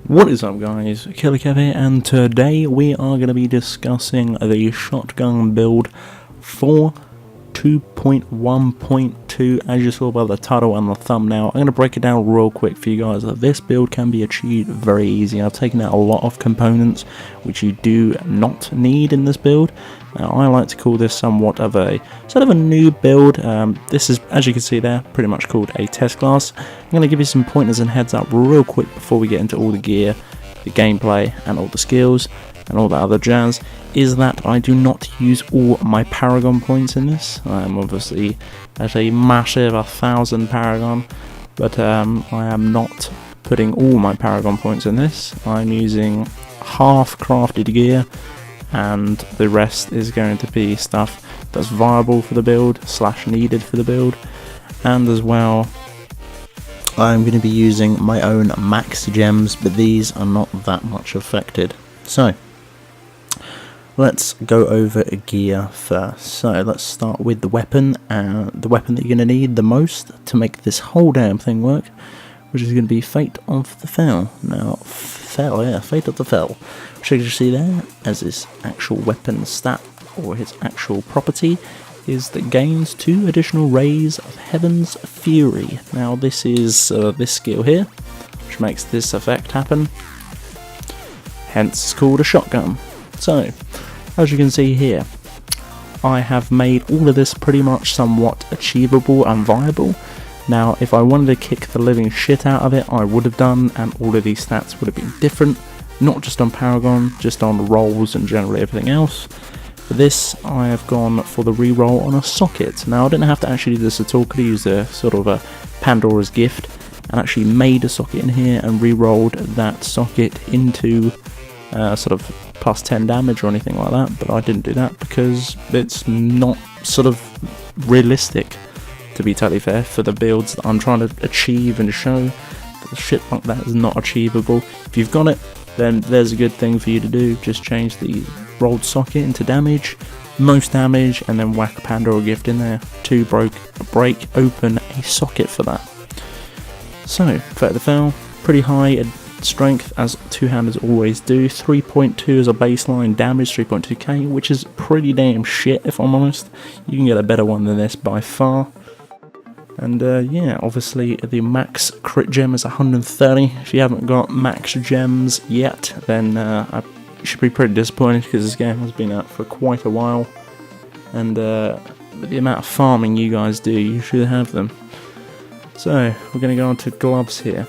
What is up, guys? Killerkev here, and today we are going to be discussing the shotgun build for 2.1.2. As you saw by the title and the thumbnail, I'm going to break it down real quick for you guys. This build can be achieved very easy. I've taken out a lot of components which you do not need in this build. Now, I like to call this somewhat of a sort of a new build. This is, as you can see there, pretty much called a test class. I'm going to give you some pointers and heads up real quick before we get into all the gear, the gameplay, and all the skills, and all that other jazz, is that I do not use all my Paragon points in this. I'm obviously at a massive 1,000 Paragon, but I am not putting all my Paragon points in this. I'm using half crafted gear, and the rest is going to be stuff that's viable for the build / needed for the build. And as well, I'm going to be using my own max gems, but these are not that much affected. So let's go over gear first. So let's start with the weapon, the weapon that you're going to need the most to make this whole damn thing work, which is going to be Fate of the Fell. Now, Fate of the Fell, which you can see there as his actual weapon stat, or his actual property, is that gains 2 additional rays of Heaven's Fury. Now, this is this skill here, which makes this effect happen. Hence, it's called a shotgun. So, as you can see here, I have made all of this pretty much somewhat achievable and viable. Now, if I wanted to kick the living shit out of it, I would have done, and all of these stats would have been different. Not just on Paragon, just on rolls and generally everything else. For this, I have gone for the reroll on a socket. Now, I didn't have to actually do this at all. Could have used a sort of a Pandora's gift and actually made a socket in here and re-rolled that socket into sort of plus 10 damage or anything like that, but I didn't do that because it's not sort of realistic, to be totally fair, for the builds that I'm trying to achieve and show. That shit like that is not achievable. If you've got it, then there's a good thing for you to do. Just change the rolled socket into damage, most damage, and then whack a Pandora gift in there to break open a socket for that. So, Fate of the Fell, pretty high strength, as two-handers always do. 3.2 as a baseline damage, 3.2k, which is pretty damn shit, if I'm honest. You can get a better one than this by far. And yeah, obviously the max crit gem is 130. If you haven't got max gems yet, then I should be pretty disappointed, because this game has been out for quite a while. And with the amount of farming you guys do, you should have them. So, we're going to go on to gloves here.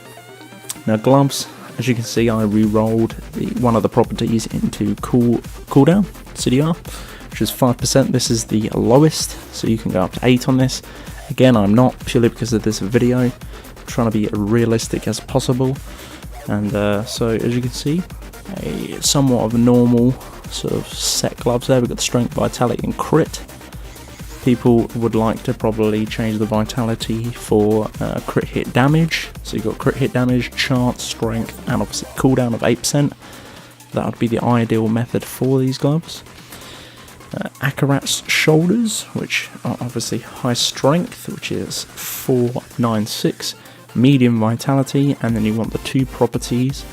Now, gloves, as you can see, I re-rolled one of the properties into cooldown, CDR, which is 5%. This is the lowest, so you can go up to 8 on this. Again, I'm not, purely because of this video. I'm trying to be realistic as possible. And so, as you can see, a somewhat of a normal sort of set gloves there. We've got the strength, vitality, and crit. People would like to probably change the vitality for crit hit damage. So you've got crit hit damage, chance, strength, and obviously cooldown of 8%. That would be the ideal method for these gloves. Akarat's shoulders, which are obviously high strength, which is 496, medium vitality, and then you want the 2 properties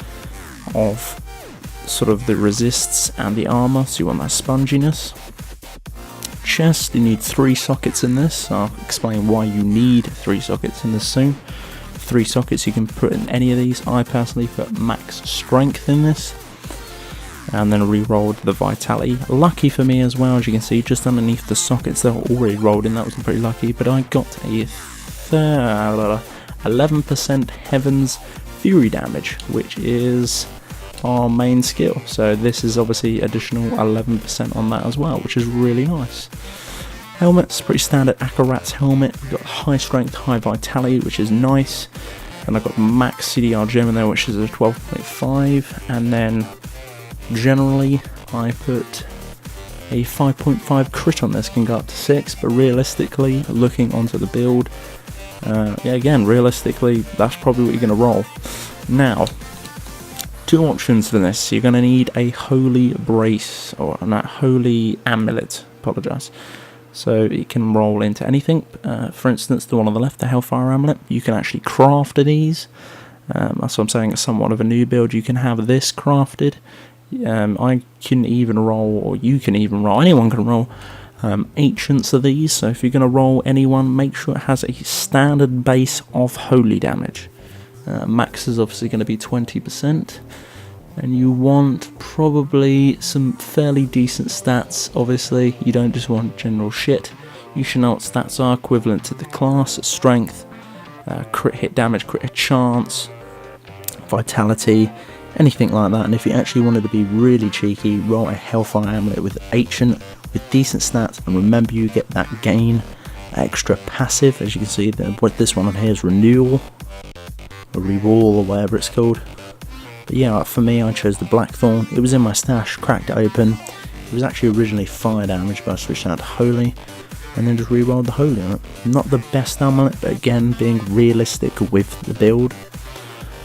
of sort of the resists and the armor, so you want that sponginess. Chest, you need 3 sockets in this. I'll explain why you need 3 sockets in this soon. 3 sockets you can put in any of these. I personally put max strength in this, and then re-rolled the vitality. Lucky for me as well, as you can see, just underneath the sockets that were already rolled in, that was pretty lucky, but I got a 11% Heaven's Fury damage, which is our main skill. So this is obviously additional 11% on that as well, which is really nice. Helmet's pretty standard Akarat's helmet. We've got high strength, high vitality, which is nice. And I've got max CDR gem in there, which is a 12.5, and then generally I put a 5.5 crit on this, can go up to 6, but realistically, looking onto the build, yeah, again, realistically, that's probably what you're going to roll. Now, 2 options for this. You're going to need a holy brace, or not, holy amulet, apologise. So you can roll into anything. For instance, the one on the left, the Hellfire Amulet, you can actually craft these. That's what I'm saying, it's somewhat of a new build. You can have this crafted. I can even roll, or you can even roll, anyone can roll ancients of these. So if you're going to roll anyone, make sure it has a standard base of holy damage. Max is obviously going to be 20%. And you want probably some fairly decent stats. Obviously, you don't just want general shit. You should know what stats are equivalent to the class: strength, crit hit damage, crit hit chance, vitality, anything like that. And if you actually wanted to be really cheeky, roll a Hellfire Amulet with Ancient with decent stats, and remember you get that gain extra passive. As you can see, what this one on here is Renewal, or Rewall, or whatever it's called. But yeah, for me, I chose the Blackthorn. It was in my stash, cracked it open. It was actually originally fire damage, but I switched out to Holy, and then just re-rolled the Holy on it. Not the best amulet, but again, being realistic with the build.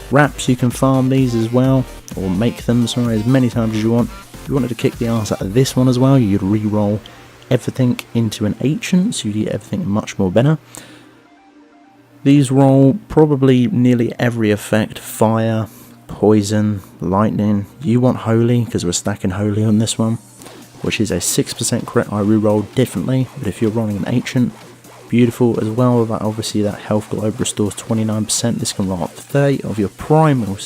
Wraps, you can farm these as well, or make them, sorry, as many times as you want. If you wanted to kick the ass out of this one as well, you'd re-roll everything into an Ancient, so you get everything much more better. These roll probably nearly every effect: fire, poison, lightning. You want holy because we're stacking holy on this one, which is a 6% crit. I re-rolled differently, but if you're rolling an ancient, beautiful as well. That obviously that health globe restores 29%. This can roll up to 30 of your primal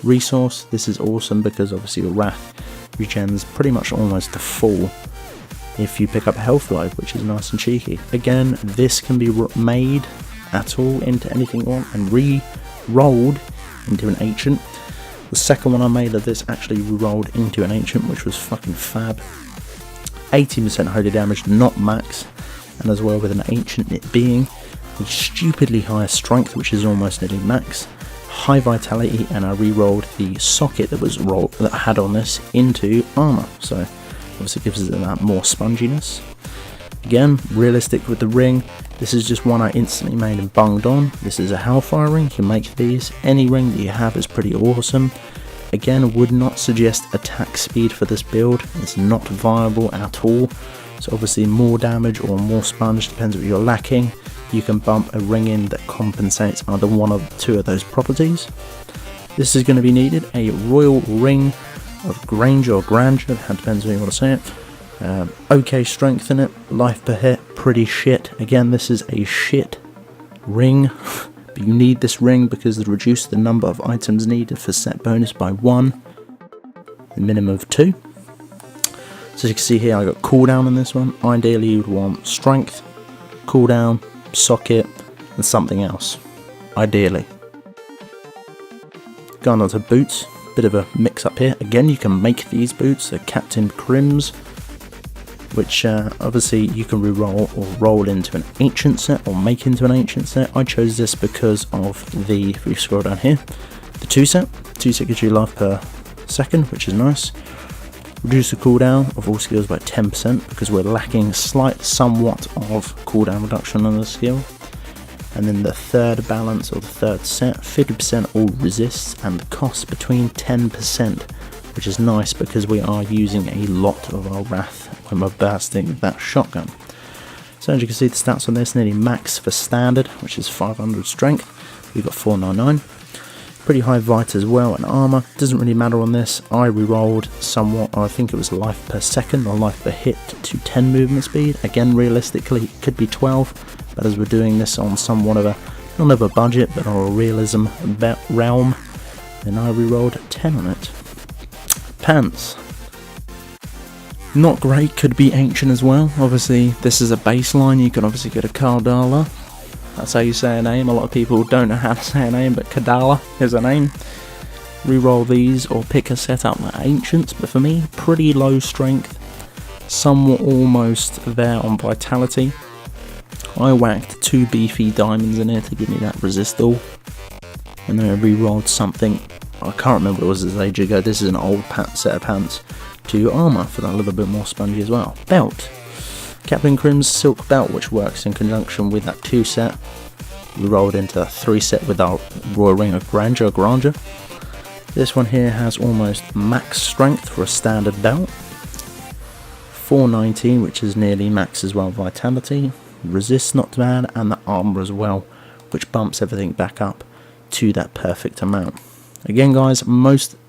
resource. This is awesome because obviously your wrath regens pretty much almost to full if you pick up a health globe, which is nice and cheeky. Again, this can be made at all into anything you want and re-rolled into an ancient. The second one I made of this actually rolled into an ancient, which was fucking fab. 18% holy damage, not max, and as well with an ancient it being a stupidly high strength, which is almost nearly max, high vitality, and I re-rolled the socket that was rolled that I had on this into armor, so obviously gives it that more sponginess. Again, realistic with the ring. This is just one I instantly made and bunged on. This is a Hellfire ring. You can make these. Any ring that you have is pretty awesome. Again, would not suggest attack speed for this build. It's not viable at all. So obviously more damage or more sponge, depends what you're lacking. You can bump a ring in that compensates either one or two of those properties. This is going to be needed. A Royal Ring of Grandeur or Grandeur, that depends how you want to say it. Okay strength in it, life per hit, pretty shit. Again, this is a shit ring, but you need this ring because it reduces the number of items needed for set bonus by 1, the minimum of 2. So you can see here I got cooldown on this one. Ideally you would want strength, cooldown, socket, and something else, ideally. Going on to boots, bit of a mix up here. Again, you can make these boots, they're Captain Crims, which obviously you can re-roll or roll into an ancient set or make into an ancient set. I chose this because of the, if we scroll down here, the 2 set. 2 set gives you life per second, which is nice. Reduce the cooldown of all skills by 10% because we're lacking somewhat of cooldown reduction on the skill. And then the third balance or the third set, 50% all resists, and the cost between 10%, which is nice because we are using a lot of our wrath when we're bursting that shotgun. So as you can see, the stats on this nearly max for standard, which is 500 strength. We've got 499. Pretty high vit as well, and armor. Doesn't really matter on this. I re-rolled somewhat, I think it was life per second or life per hit to 10 movement speed. Again, realistically, it could be 12, but as we're doing this on somewhat of a, not of a budget, but on a realism realm, then I re-rolled 10 on it. Pants. Not great, could be ancient as well. Obviously, this is a baseline. You can obviously get a Kardala. That's how you say a name. A lot of people don't know how to say a name, but Kardala is a name. Reroll these or pick a setup like ancients, but for me, pretty low strength. Somewhat almost there on vitality. I whacked 2 beefy diamonds in here to give me that resist all. And then I re-rolled something, I can't remember what it was this age ago. This is an old set of pants to armor for that a little bit more spongy as well. Belt. Captain Crim's silk belt, which works in conjunction with that 2 set. We rolled into a 3 set with our Royal Ring of Grandeur. This one here has almost max strength for a standard belt. 419, which is nearly max as well. Vitality, resist not bad, and the armor as well, which bumps everything back up to that perfect amount. Again guys,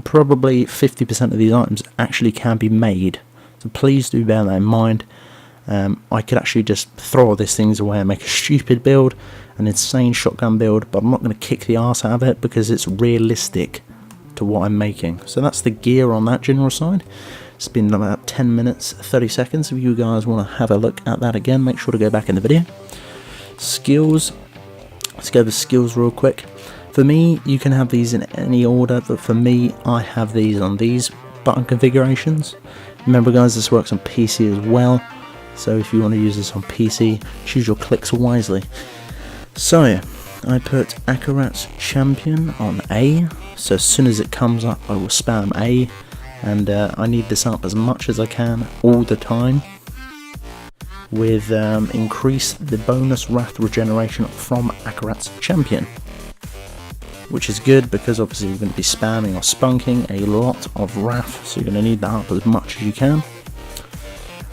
probably 50% of these items actually can be made, so please do bear that in mind. I could actually just throw all these things away and make a stupid build, an insane shotgun build, but I'm not going to kick the arse out of it because it's realistic to what I'm making. So that's the gear on that general side. It's been about 10 minutes 30 seconds. If you guys want to have a look at that again, make sure to go back in the video. Skills, let's go over skills real quick. For me, you can have these in any order, but for me, I have these on these button configurations. Remember guys, this works on PC as well, so if you want to use this on PC, choose your clicks wisely. So, I put Akarat's Champion on A, so as soon as it comes up, I will spam A, and I need this up as much as I can all the time, with increase the bonus wrath regeneration from Akarat's Champion, which is good because obviously you're going to be spamming or spunking a lot of wrath, so you're going to need that up as much as you can.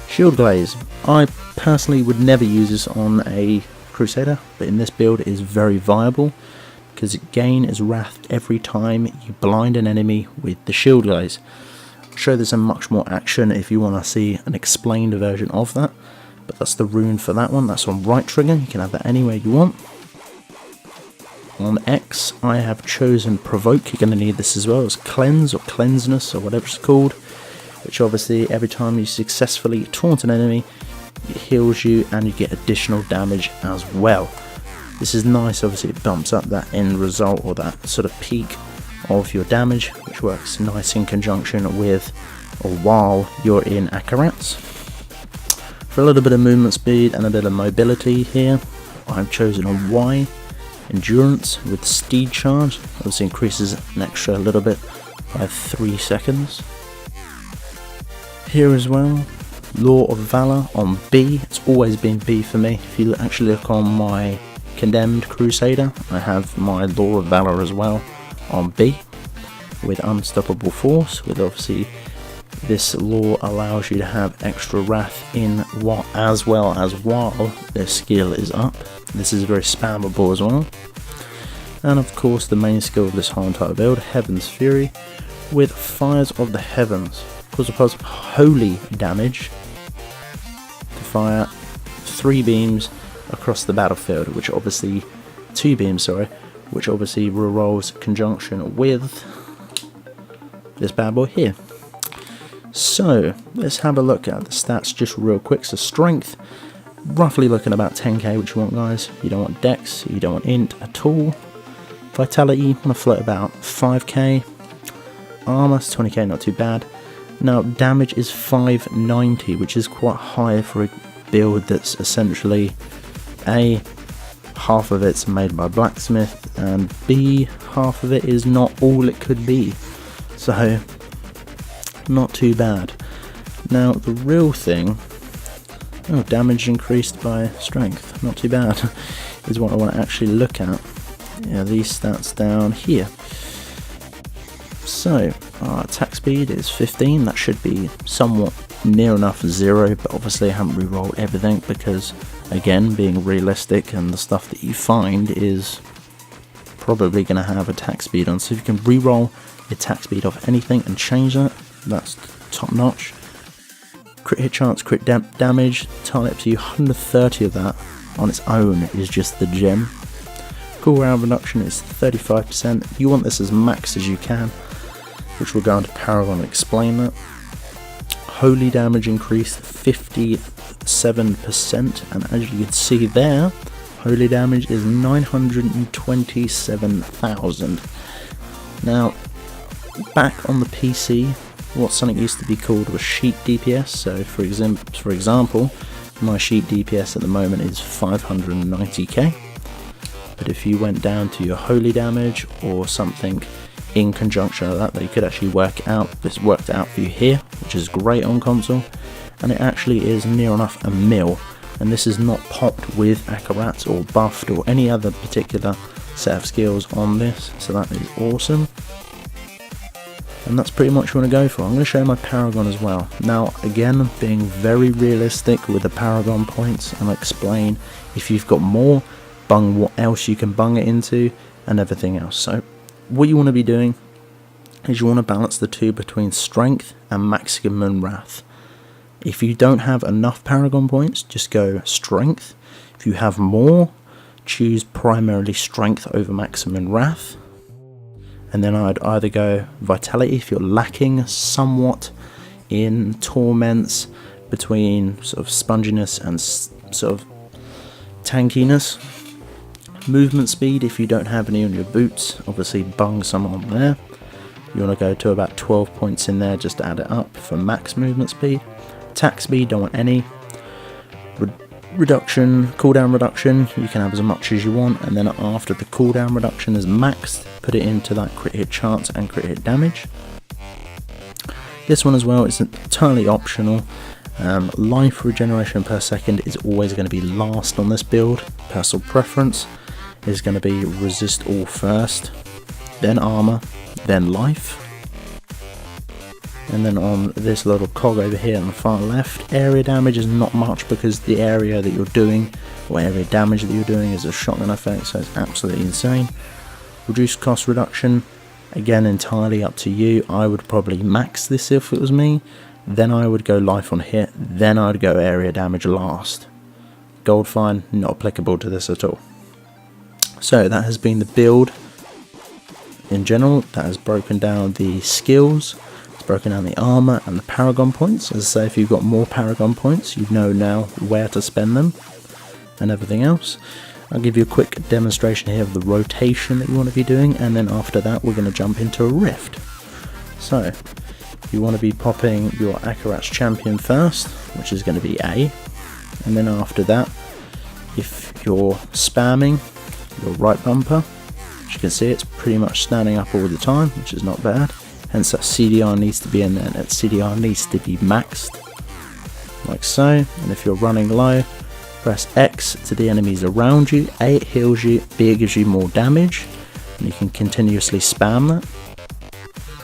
Shield Glaze, I personally would never use this on a Crusader, but in this build it is very viable because gain is wrath every time you blind an enemy with the Shield Glaze. I'll show this in much more action if you want to see an explained version of that, but that's the rune for that one. That's on right trigger, you can have that anywhere you want. On X, I have chosen Provoke. You're going to need this as well as Cleanse or Cleanseness or whatever it's called, which obviously every time you successfully taunt an enemy, it heals you and you get additional damage as well. This is nice, obviously it bumps up that end result or that sort of peak of your damage, which works nice in conjunction with or while you're in Akarat's. For a little bit of movement speed and a bit of mobility here, I've chosen a Y. Endurance with Steed Charge, obviously increases an extra little bit by 3 seconds. Here as well, Law of Valor on B. It's always been B for me. If you actually look on my Condemned Crusader, I have my Law of Valor as well on B, with Unstoppable Force, with obviously this law allows you to have extra wrath in as well as while their skill is up. This is very spammable as well. And of course the main skill of this whole entire build, Heaven's Fury, with Fires of the Heavens. Causes holy damage to fire 3 beams across the battlefield, which obviously 2 beams, sorry, which obviously rerolls conjunction with this bad boy here. So let's have a look at the stats just real quick. So strength, roughly looking about 10k, which you want guys. You don't want dex, you don't want int at all. Vitality, want to float about 5k. Armor, 20k, not too bad. Now damage is 590, which is quite high for a build that's essentially A, half of it's made by blacksmith, and B, half of it is not all it could be. So not too bad. Now the real thing, damage increased by strength, not too bad, is what I want to actually look at. Yeah, these stats down here. So our attack speed is 15, that should be somewhat near enough 0, but obviously I haven't re-rolled everything because, again, being realistic, and the stuff that you find is probably going to have attack speed on, so if you can re-roll the attack speed of anything and change that, that's top notch. Crit hit chance, crit damage, tile up to you, 130 of that on its own is just the gem. Cooldown reduction is 35%. You want this as max as you can, which we'll go into Paragon and explain that. Holy damage increased 57%, and as you can see there, holy damage is 927,000. Now, back on the PC, what something used to be called was sheet DPS. So for example, my sheet DPS at the moment is 590k. But if you went down to your holy damage or something in conjunction with that, you could actually work out, this worked out for you here, which is great on console, and it actually is near enough a mil, and this is not popped with Akarat or buffed or any other particular set of skills on this, so that is awesome. And that's pretty much what I'm going to go for. I'm going to show you my Paragon as well. Now again, being very realistic with the Paragon points, and I'll explain if you've got more, bung what else you can bung it into. and everything else. So what you want to be doing is you want to balance the two between strength and maximum wrath. If you don't have enough paragon points, just go strength. If you have more, choose primarily strength over maximum wrath. And then I'd either go vitality if you're lacking somewhat in torments between sort of sponginess and sort of tankiness. Movement speed if you don't have any on your boots, obviously bung some on there. You want to go to about 12 points in there just to add it up for max movement speed. Attack speed, don't want any. Reduction, cooldown reduction, you can have as much as you want, and then after the cooldown reduction is maxed, put it into that crit hit chance and crit hit damage. This one as well is entirely optional. Life regeneration per second is always going to be last on this build. Personal preference is going to be resist all first, then armor, then life. And then on this little cog over here on the far left, area damage is not much because the area that you're doing, or area damage that you're doing, is a shotgun effect, so it's absolutely insane. Reduced cost reduction, again entirely up to you. I would probably max this if it was me, then I would go life on hit, then I'd go area damage last. Gold fine, not applicable to this at all. So that has been the build in general. That has broken down the skills, it's broken down the armor and the paragon points. As I say, if you've got more paragon points, you know now where to spend them and everything else. I'll give you a quick demonstration here of the rotation that you want to be doing, and then after that we're going to jump into a rift. So you want to be popping your Akarat's champion first, which is going to be A, and then after that, if you're spamming your right bumper, as you can see it's pretty much standing up all the time, which is not bad, hence that CDR needs to be in there, and that CDR needs to be maxed, like so. And if you're running low, press X to the enemies around you, A it heals you, B it gives you more damage, and you can continuously spam that.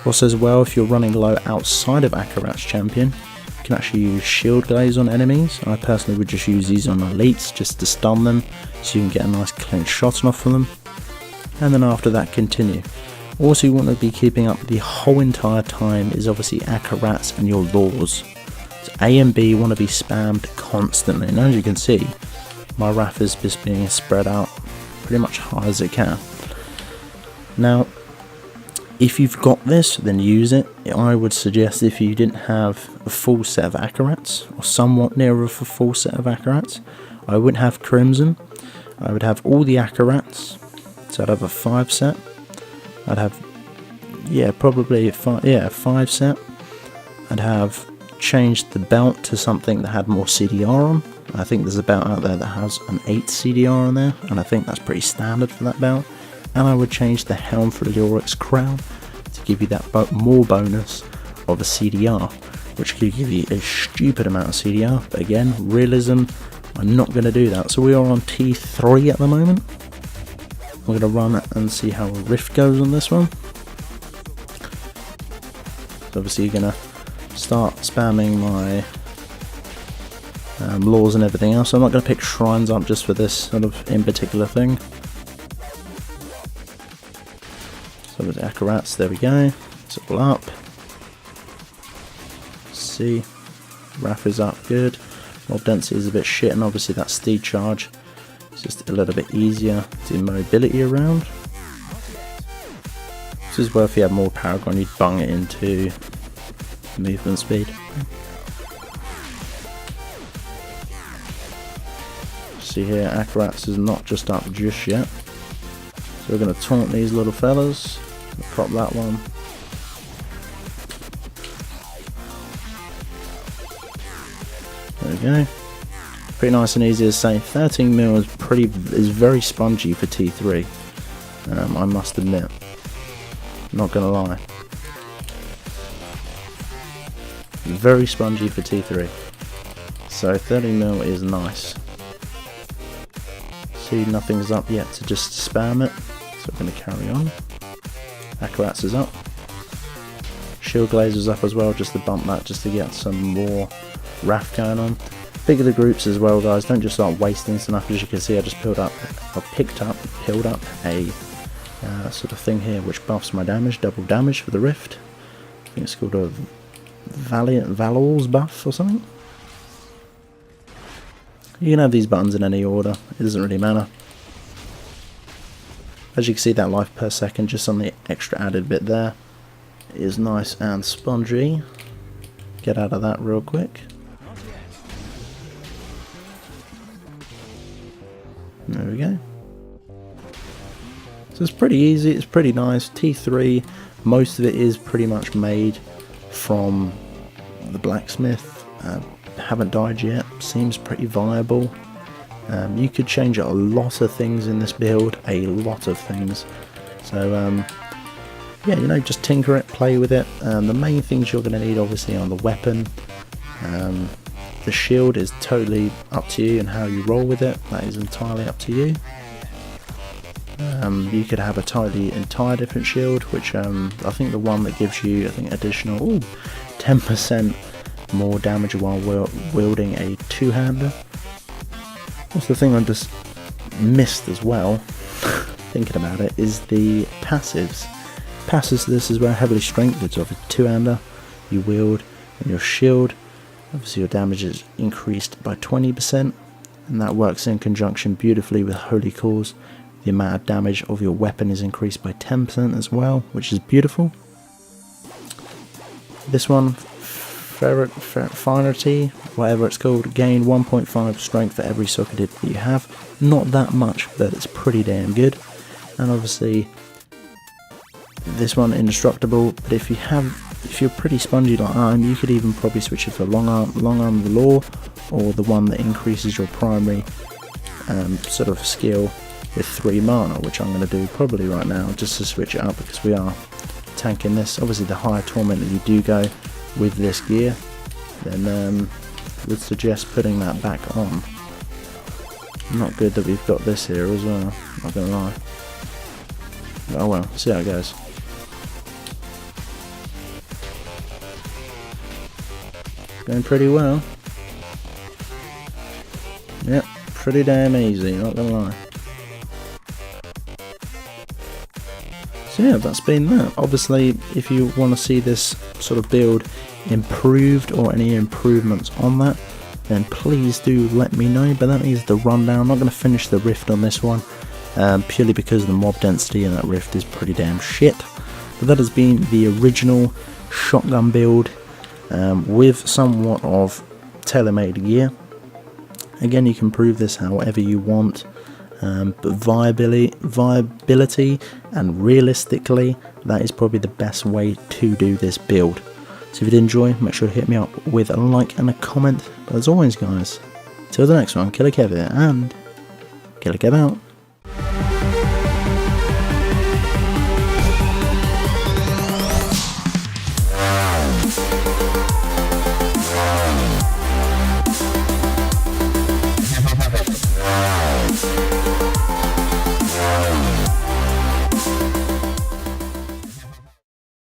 Also as well, if you're running low outside of Akarat's champion, you can actually use shield glaze on enemies. I personally would just use these on elites just to stun them, so you can get a nice clean shot off of them. And then after that, continue. Also, you want to be keeping up the whole entire time is obviously Akarat's and your laws. So A and B want to be spammed constantly, and as you can see, my wrath is just being spread out pretty much high as it can. Now, if you've got this, then use it. I would suggest if you didn't have a full set of Akarat's, or somewhat near a full set of Akarat's, I wouldn't have Crimson. I would have all the Akarat's, so I'd have a 5 set. I'd have, probably a 5 set. I'd have changed the belt to something that had more CDR on. I think there's a belt out there that has an 8 CDR on there, and I think that's pretty standard for that belt. And I would change the helm for the Lyrics crown to give you that more bonus of a CDR, which could give you a stupid amount of CDR. But again, realism, I'm not going to do that. So we are on T3 at the moment. We're going to run and see how a rift goes on this one. So obviously you're going to start spamming my laws and everything else. So I'm not going to pick shrines up just for this sort of in particular thing. So with the Akarat's, there we go. It's all up. See, wrath is up, good. Mob density is a bit shit, and obviously that steed charge is just a little bit easier to mobility around. This is where if you had more paragon, you'd bung it into movement speed. See here, Akarat's is not just up just yet. So we're going to taunt these little fellas. Prop that one. There we go. Pretty nice and easy to say. 13 mil is very spongy for T3. I must admit. Not gonna lie. Very spongy for T3. So 13 mil is nice. See, nothing's up yet to just spam it. So we're gonna carry on. Akarat's is up. Shield Glaze is up as well, just to bump that, just to get some more wrath going on. Bigger the groups as well, guys. Don't just start wasting stuff. As you can see, I just picked up a sort of thing here, which buffs my damage, double damage for the rift. I think it's called a Valor's buff or something. You can have these buttons in any order, it doesn't really matter. As you can see, that life per second, just on the extra added bit there, is nice and spongy. Get out of that real quick. There we go. So it's pretty easy, it's pretty nice. T3, most of it is pretty much made from the blacksmith. Haven't died yet, seems pretty viable. You could change a lot of things in this build, a lot of things. So yeah, you know, just tinker it, play with it. The main things you're going to need obviously are the weapon. The shield is totally up to you and how you roll with it, that is entirely up to you. You could have a entire different shield, which I think the one that gives you, I think, additional 10% more damage while wielding a two-hander. What's the thing I just missed as well, thinking about it, is the passives. Passives to this is where heavily strength, it's of a two-hander, you wield, and your shield, obviously your damage is increased by 20%, and that works in conjunction beautifully with Holy Cause. The amount of damage of your weapon is increased by 10% as well, which is beautiful. This one, Finity, whatever it's called, gain 1.5 strength for every socketed that you have. Not that much, but it's pretty damn good. And obviously, this one indestructible. But if you're pretty spongy like I am, you could even probably switch it for long arm of the law, or the one that increases your primary sort of skill with 3 mana, which I'm going to do probably right now just to switch it up because we are tanking this. Obviously, the higher torment that you do go with this gear, then would suggest putting that back on. Not good that we've got this here as well, not gonna lie. Oh well, see how it goes. Going pretty well. Yep, pretty damn easy, not gonna lie. So yeah, that's been that. Obviously, if you want to see this sort of build improved or any improvements on that, then please do let me know. But that is the rundown. I'm not going to finish the rift on this one, purely because the mob density in that rift is pretty damn shit. But that has been the original shotgun build with somewhat of tailor-made gear. Again, you can improve this however you want. But viability and realistically, that is probably the best way to do this build. So if you did enjoy, make sure to hit me up with a like and a comment. But as always guys, till the next one, Killerkev here, and Killerkev out.